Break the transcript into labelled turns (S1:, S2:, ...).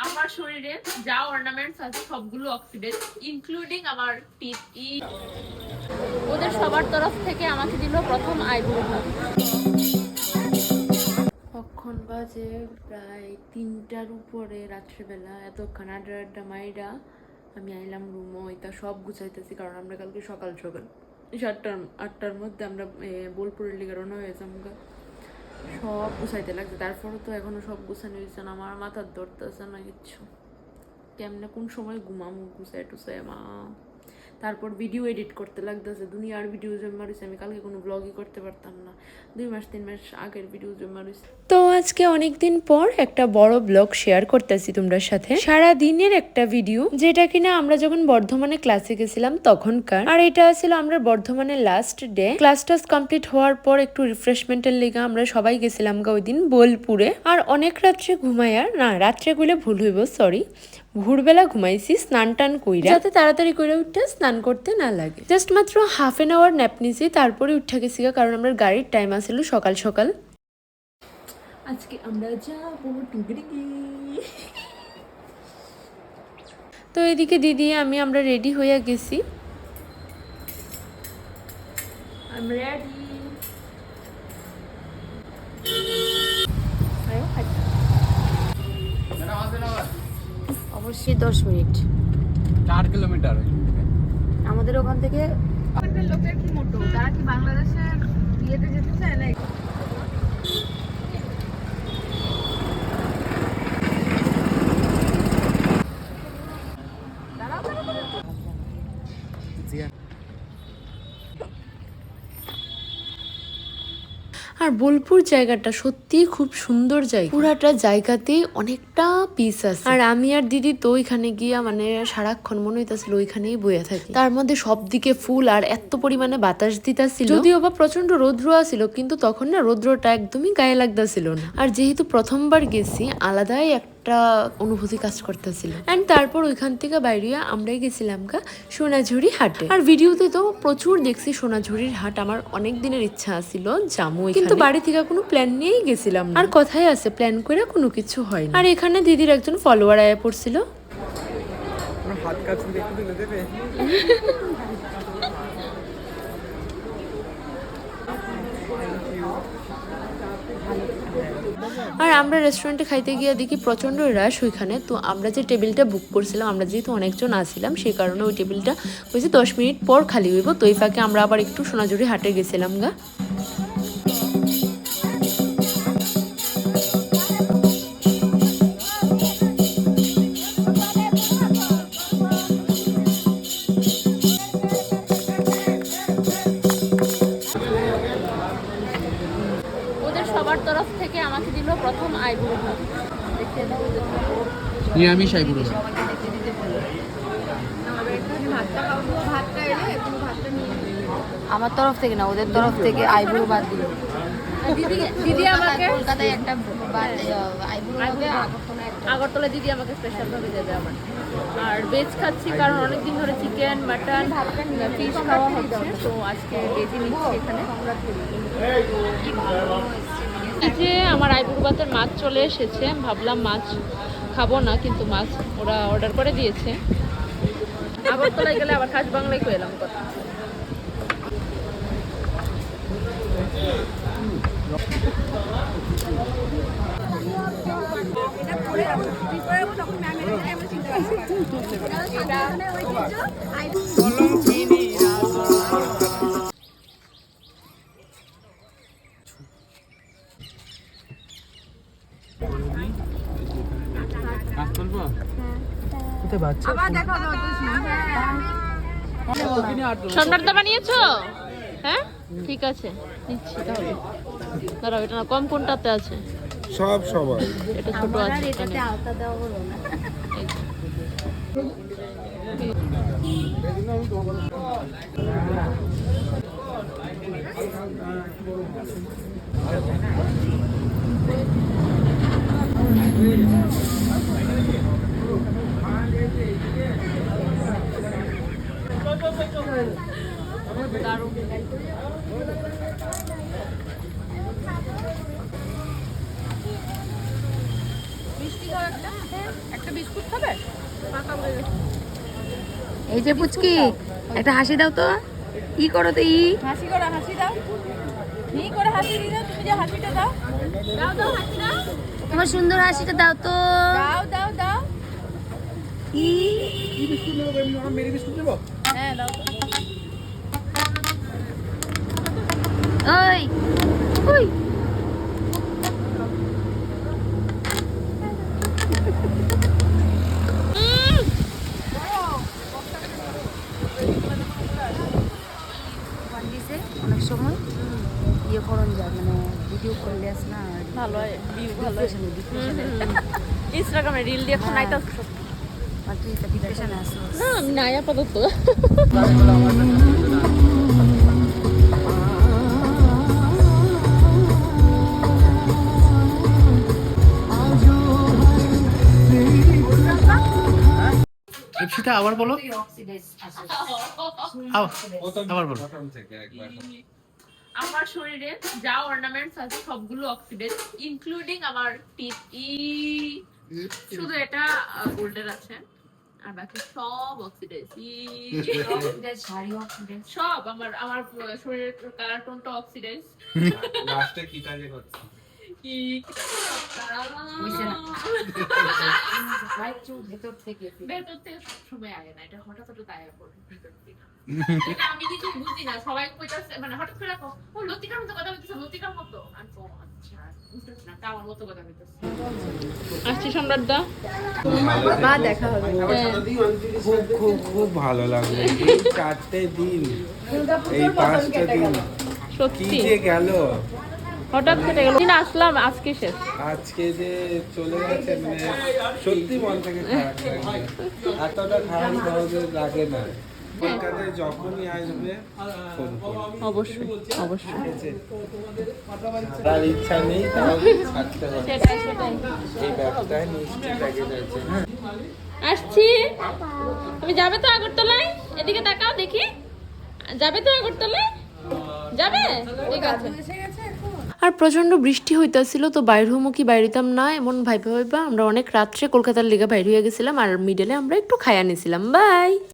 S1: আমার শরীরে যা অর্নামেন্টস আছে সবগুলো অক্সিডেন্ট, ইনক্লুডিং আমার টিথ। ওদের সবার তরফ থেকে আমাকে দিল প্রথম আইব্রো ভাত। কখন বাজে প্রায় 3টার উপরে রাত্রেবেলা। এতক্ষণ আড্ডা মাইরা আমি আইলাম রুমও, এটা সব গুছাইতেছি কারণ আমরা কালকে সকাল 7-8টার মধ্যে আমরা বোলপুরের লিগে রওনা হয়েছি। আমরা সব গুছাইতে লাগছে, তারপরে তো এখনো সব গুছানো হয়েছে না। আমার মাথার ধরতেছে না কিচ্ছু, কেমনে কোন সময় ঘুমামু গুছাই টুসাই মা। তারপর ভিডিও এডিট করতে লাগতেছে, দুনিয়ার ভিডিও জমা রয়েছে। আমি কালকে কোনো ব্লগই করতে পারতাম না, 2-3 মাস আগের ভিডিও জমা রয়েছে।
S2: তো আজকে অনেকদিন পর একটা বড় ব্লগ শেয়ার করতেছি তোমরা সাথে, সারা দিনের একটা ভিডিও, যেটা কিনা আমরা যখন বর্ধমানে ক্লাসে গেছিলাম তখনকার। আর এটা ছিল আমরা বর্ধমানের লাস্ট ডে। ক্লাস টাস কমপ্লিট হওয়ার পর একটু রিফ্রেশমেন্টের লেগে আমরা সবাই গেছিলাম ওই দিন বোলপুরে। আর অনেক রাত্রে ঘুমাইয়ার না, রাত্রে গুলে ভুল হইব, সরি, ভোরবেলা ঘুমাইছি স্নান টান কইরা, যাতে তাড়াতাড়ি করে উঠতে স্নান করতে না লাগে। জাস্ট মাত্র হাফ এন আওয়ার ন্যাপ নিছি, তারপরে উঠা গেছি কারণ আমরা গাড়ির টাইম আসছিল সকাল সকাল।
S1: আজকে আমরা যাবো টুকরিকি।
S2: তো এদিকে দিদি আমরা রেডি হয়ে গেছি।
S3: অবশ্যই 10 মিনিট,
S4: 4 কিলোমিটার
S3: আমাদের ওখান থেকে।
S1: লোকের কি মোটো, তারা কি বাংলাদেশের বিয়েতে যেতে চায় না?
S2: আর বোলপুর জায়গাটা সত্যি খুব সুন্দর জায়গা, পুরাটা জায়গাতেই অনেকটা পিস আছে। আর আমি আর দিদি তো ওইখানে গিয়া মানে সারাক্ষণ মনে হইতাছিল ওইখানেই বইয়া থাকি। তার মধ্যে সব দিকে ফুল আর এত পরিমাণে বাতাস দিতাছিল, যদিও বা প্রচন্ড রৌদ্র আছিল, কিন্তু তখন না রৌদ্রটা একদমই গায়ে লাগতাছিল না। আর যেহেতু প্রথমবার গেছি, আলাদাই একটা অনুভূতি কাজ করতেছিল। এন্ড তারপর ওইখান থেকে বাইরে আমরাই গেছিলাম সোনাঝুরি হাটে। আর ভিডিওতে তো প্রচুর দেখছি সোনাঝুরির হাট, আমার অনেক দিনের ইচ্ছা আছিল যাবো, কিন্তু বাড়ি থেকে কোনো প্ল্যান নিয়েই গেছিলাম না। আর কথাই আছে প্ল্যান করে কোনো কিছু হয় না। আর এখানে দিদির একজন ফলোয়ার আয়া পড়ছিল। আর আমরা রেস্টুরেন্টে খাইতে গিয়ে দেখি প্রচন্ড রাশ ওইখানে। তো আমরা যে টেবিলটা বুক করছিলাম, আমরা যেহেতু অনেকজন আসছিলাম সেই কারণে ওই টেবিলটা হয়েছে 10 মিনিট পর খালি হইব। তো এই ফাঁকে আমরা আবার একটু সোনাঝুরি হাটে গেছিলাম
S1: ওদের সবার তরফ থেকে আমাকে দিল প্রথম আইব্রো ভাত। দেখিয়ে দাও ওদের
S4: নিরামিষ আইবুড়ো।
S3: আমার তরফ থেকে না, ওদের তরফ থেকে আইব্রো বাদ দিল।
S1: দিদি আমাকে
S3: কলকাতায় একটা আইব্রো হবে,
S1: আগরতলা দিদি আমাকে স্পেশাল ভাবে দেবে আমার। আর ভেজ খাচ্ছি কারণ অনেকদিন ধরে চিকেন মাটন ফিশ খাওয়া হচ্ছে, তো আজকে ভেজই নিচ্ছি এখানে। এই যে আমার আইব্রো ভাতের মাছ চলে এসেছে, ভাবলাম মাছ খাবো না, কিন্তু মাছ ওরা অর্ডার করে দিয়েছে। আগরতলায় গেলে আবার খাস বাংলায় কয়ে এলাম কথা। সম্রাটদা বানিয়েছো? হ্যাঁ ঠিক আছে, নিচ্ছি তাহলে। দাঁড়াও, এটা না কম কোনটাতে আছে?
S4: সব সবাই
S1: এটা ছোট আছে,
S3: এটাতে আওতা দেওয়া হলো না। এই যে পুচকি একটা হাসি দাও তো, ই করো তো, ই
S1: হাসি করে হাসি দাও, নি করে হাসি দিও, তুমি যে হাসিটা দাও, দাও দাও হাসি দাও,
S3: তোমার সুন্দর হাসিটা দাও তো,
S1: দাও দাও দাও,
S3: ই
S4: কি বিস্কুট নেবো? মেরি বিস্কুট নেবো?
S1: হ্যাঁ দাও।
S3: ওই ওই অনেক সময় ইয়ে করন যায়, মানে ভিডিও করলে আস না
S1: ভালো ভালো
S3: ডিপ্রেশনে
S1: ইনস্টাগ্রামে রিল দিয়ে এখন আইতা
S3: আর তুই তো ডিপ্রেশনে আসো।
S1: না আমি নাই আপাতত।
S5: ইপসিতা আবার বলো, আবার বলো।
S1: আমার শরীরে যা অর্নামেন্টস আছে সবগুলো অক্সিডেন্ট, ইনক্লুডিং আমার টিথ। শুধু এটা গোল্ডের আছে, আর বাকি সব অক্সিডেন্ট। সব আমার আমার শরীরের কালার টোনটা অক্সিডেন্ট।
S4: লাস্টে কি কাজে করছে?
S3: ভেতর থেকে
S1: সবসময় আয় না, এটা হঠাৎ হঠাৎ আয়া পড়ে ভিতর থেকে। এটা আমি কিছু বুঝি না, সবাই কইতাছে, মানে হঠাৎ করে রাখো, ও লতিকার মতো কথা বলতেছে, লতিকার মতো। আমি তো আচ্ছা বুঝতেছি না, তা আমার মতো কথা বলতেছে। আসছি সম্রাট দা, মা দেখা হবে।
S4: খুব খুব খুব ভালো লাগলো এই 4টে দিন, এই 5টা দিন কি
S1: সত্যি
S4: যে গেল।
S1: হঠাৎ করে গেল দিন, আসলাম আজকে শেষ।
S4: আজকে যে চলে গেছে, মানে সত্যি মন থেকে খারাপ লাগছে। এতটা খারাপ সহজে লাগে না। কলকাতায় যখনই আসবে ফোন করো।
S1: অবশ্যই অবশ্যই,
S4: ঠিক আছে? আর ইচ্ছা নেই, তাও ছাড়তে হবে।
S1: সেটাই সেটাই।
S4: এই ব্যাগটায় মিষ্টি প্যাকেট আছে, হ্যাঁ।
S1: আসছি, তুমি যাবে তো আগরতলায়? এদিকে তাকাও দেখি, যাবে তো আগরতলায়? যাবে, ঠিক আছে।
S2: আর প্রচন্ড বৃষ্টি হইতাছিল, তো বাইর হমো কি বাইরিতাম না এমন ভাইবা ভাইবা আমরা অনেক রাত্রে কলকাতার লেগে বাইর হয়ে গেছিলাম, আর মিডলে আমরা একটু খাইয়া নিছিলাম। বাই।